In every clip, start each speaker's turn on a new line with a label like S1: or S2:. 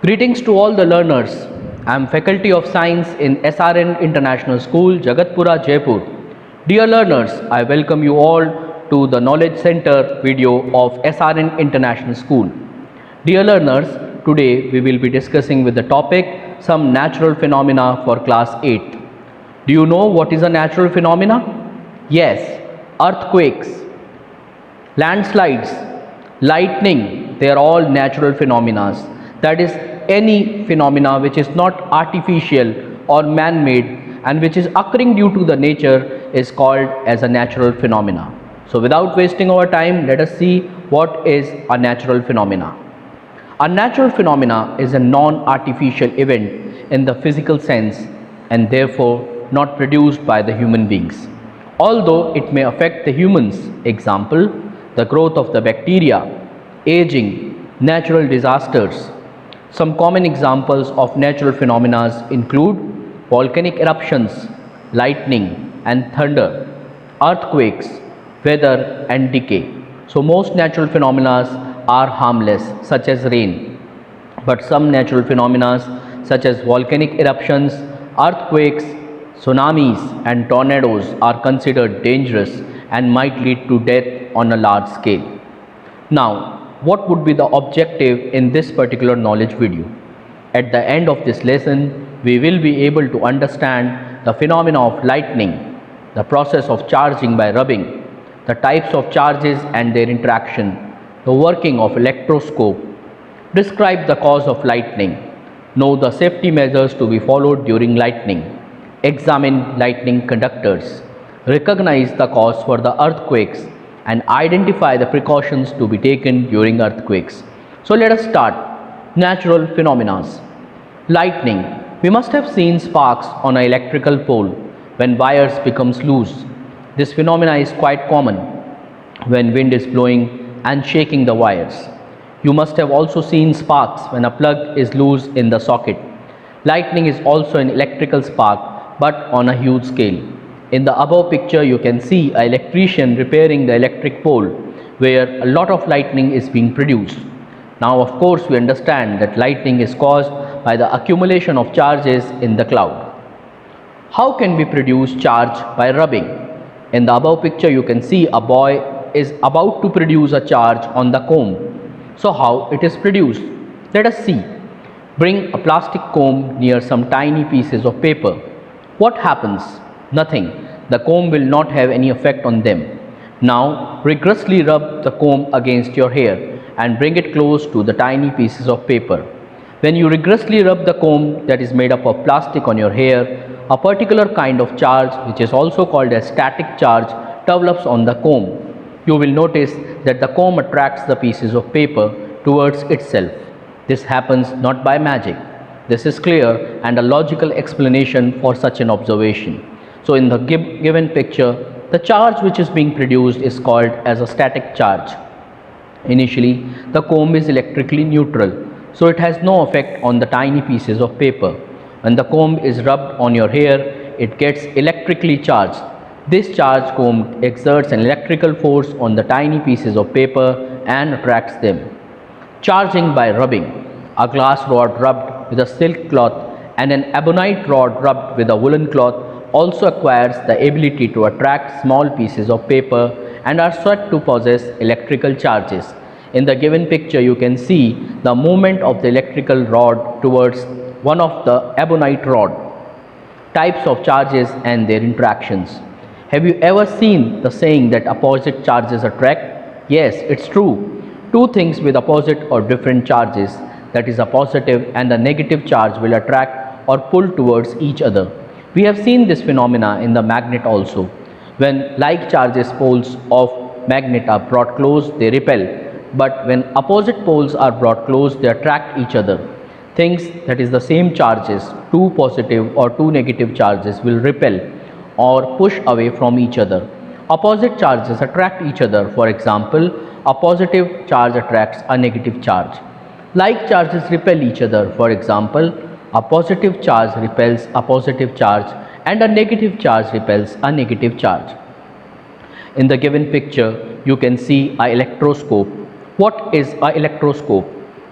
S1: Greetings to all the learners. I am Faculty of Science in SRN International School, Jagatpura, Jaipur. Dear learners, I welcome you all to the Knowledge Center video of SRN International School. Dear learners, today we will be discussing with the topic some natural phenomena for class 8th. Do you know what is a natural phenomena? Yes, earthquakes, landslides, lightning, they are all natural phenomena. That is, any phenomena which is not artificial or man-made and which is occurring due to the nature is called as a natural phenomena. So without wasting our time, let us see what is a natural phenomena. A natural phenomena is a non-artificial event in the physical sense and therefore not produced by the human beings. Although it may affect the humans, example, the growth of the bacteria, aging, natural disasters. Some common examples of natural phenomena include volcanic eruptions, lightning and thunder, earthquakes, weather and decay. So most natural phenomena are harmless, such as rain, but some natural phenomena such as volcanic eruptions, earthquakes, tsunamis and tornadoes are considered dangerous and might lead to death on a large scale. Now, what would be the objective in this particular knowledge video? At the end of this lesson, we will be able to understand the phenomena of lightning, the process of charging by rubbing, the types of charges and their interaction, the working of electroscope, describe the cause of lightning, know the safety measures to be followed during lightning, examine lightning conductors, recognize the cause for the earthquakes, and identify the precautions to be taken during earthquakes. So let us start. Natural phenomena. Lightning. We must have seen sparks on an electrical pole when wires becomes loose. This phenomena is quite common when wind is blowing and shaking the wires. You must have also seen sparks when a plug is loose in the socket. Lightning is also an electrical spark, but on a huge scale. In the above picture, you can see an electrician repairing the electric pole where a lot of lightning is being produced. Now, of course, we understand that lightning is caused by the accumulation of charges in the cloud. How can we produce charge by rubbing? In the above picture, you can see a boy is about to produce a charge on the comb. So how it is produced? Let us see. Bring a plastic comb near some tiny pieces of paper. What happens? Nothing. The comb will not have any effect on them. Now rigorously rub the comb against your hair and bring it close to the tiny pieces of paper. When you rigorously rub the comb that is made up of plastic on your hair, a particular kind of charge, which is also called as static charge, develops on the comb. You will notice that the comb attracts the pieces of paper towards itself. This happens not by magic. This is clear and a logical explanation for such an observation. So in the given picture, the charge which is being produced is called as a static charge. Initially, the comb is electrically neutral, so it has no effect on the tiny pieces of paper. When the comb is rubbed on your hair, it gets electrically charged. This charged comb exerts an electrical force on the tiny pieces of paper and attracts them. Charging by rubbing. A glass rod rubbed with a silk cloth and an ebonite rod rubbed with a woolen cloth also acquires the ability to attract small pieces of paper and are said to possess electrical charges. In the given picture, you can see the movement of the electrical rod towards one of the ebonite rod. Types of charges and their interactions. Have you ever seen the saying that opposite charges attract? Yes, it's true. Two things with opposite or different charges, that is a positive and a negative charge, will attract or pull towards each other. We have seen this phenomena in the magnet also. When like charges poles of magnet are brought close, they repel. But when opposite poles are brought close, they attract each other. Things that is the same charges, two positive or two negative charges, will repel or push away from each other. Opposite charges attract each other. For example, a positive charge attracts a negative charge. Like charges repel each other. For example, a positive charge repels a positive charge and a negative charge repels a negative charge. In the given picture, you can see an electroscope. What is an electroscope?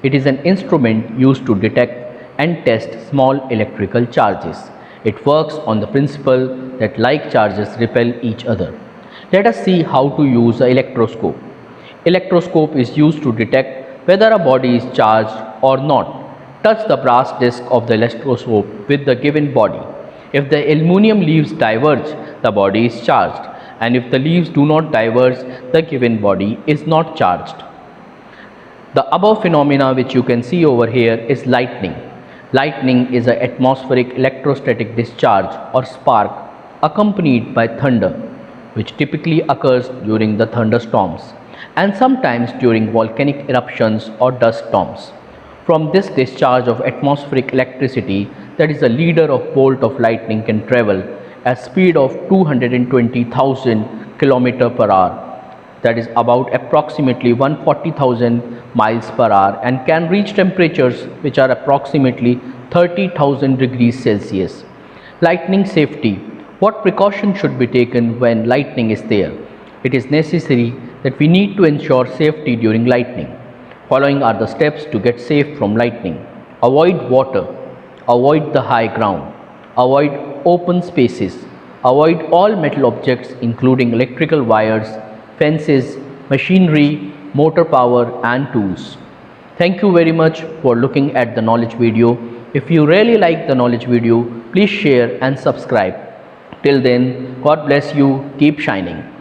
S1: It is an instrument used to detect and test small electrical charges. It works on the principle that like charges repel each other. Let us see how to use the electroscope. Electroscope is used to detect whether a body is charged or not. Touch the brass disc of the electroscope with the given body. If the aluminum leaves diverge, the body is charged, and if the leaves do not diverge, the given body is not charged. The above phenomena which you can see over here is lightning. Lightning is an atmospheric electrostatic discharge or spark accompanied by thunder, which typically occurs during the thunderstorms and sometimes during volcanic eruptions or dust storms. From this discharge of atmospheric electricity, that is the leader of bolt of lightning can travel at speed of 220,000 km per hour, that is about approximately 140,000 miles per hour, and can reach temperatures which are approximately 30,000 degrees Celsius. Lightning safety. What precautions should be taken when lightning is there? It is necessary that we need to ensure safety during lightning. Following are the steps to get safe from lightning. Avoid water. Avoid the high ground. Avoid open spaces. Avoid all metal objects including electrical wires, fences, machinery, motor power and tools. Thank you very much for looking at the knowledge video. If you really like the knowledge video, please share and subscribe. Till then, God bless you. Keep shining.